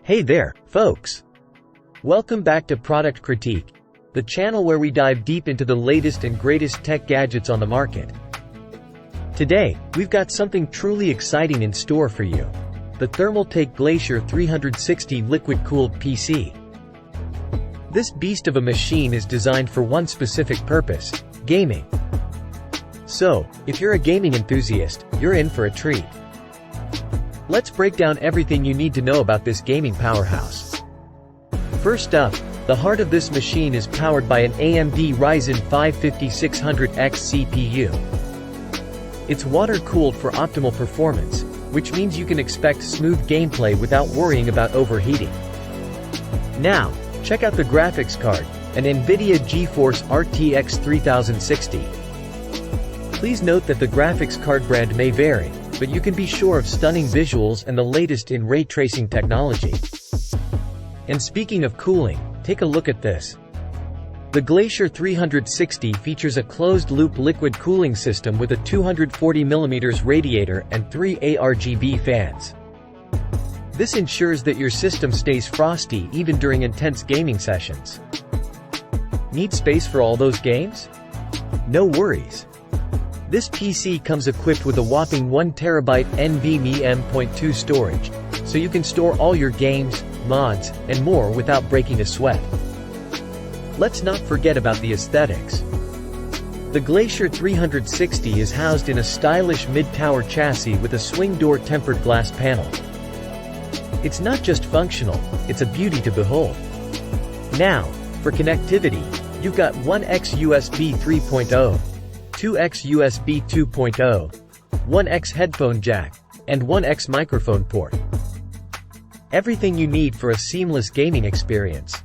Hey there, folks! Welcome back to Product Critique, the channel where we dive deep into the latest and greatest tech gadgets on the market. Today, we've got something truly exciting in store for you. The Thermaltake Glacier 360 liquid-cooled PC. This beast of a machine is designed for one specific purpose: gaming. So, if you're a gaming enthusiast, you're in for a treat. Let's break down everything you need to know about this gaming powerhouse. First up, the heart of this machine is powered by an AMD Ryzen 5 5600X CPU. It's water-cooled for optimal performance, which means you can expect smooth gameplay without worrying about overheating. Now, check out the graphics card, an NVIDIA GeForce RTX 3060. Please note that the graphics card brand may vary, but you can be sure of stunning visuals and the latest in ray tracing technology. And speaking of cooling, take a look at this. The Glacier 360 features a closed-loop liquid cooling system with a 240mm radiator and 3 ARGB fans. This ensures that your system stays frosty even during intense gaming sessions. Need space for all those games? No worries. This PC comes equipped with a whopping 1TB NVMe M.2 storage, so you can store all your games, mods, and more without breaking a sweat. Let's not forget about the aesthetics. The Glacier 360 is housed in a stylish mid-tower chassis with a swing door tempered glass panel. It's not just functional, it's a beauty to behold. Now, for connectivity, you've got 1x USB 3.0, 2x USB 2.0, 1x headphone jack, and 1x microphone port. Everything you need for a seamless gaming experience.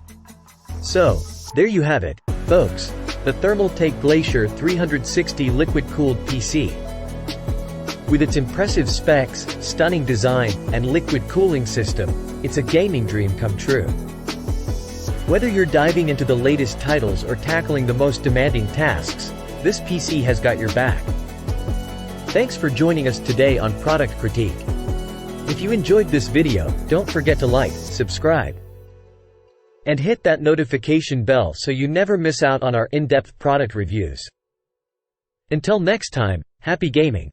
So, there you have it, folks, the Thermaltake Glacier 360 liquid-cooled PC. With its impressive specs, stunning design, and liquid cooling system, it's a gaming dream come true. Whether you're diving into the latest titles or tackling the most demanding tasks, this PC has got your back. Thanks for joining us today on Product Critique. If you enjoyed this video, don't forget to like, subscribe, and hit that notification bell so you never miss out on our in-depth product reviews. Until next time, happy gaming!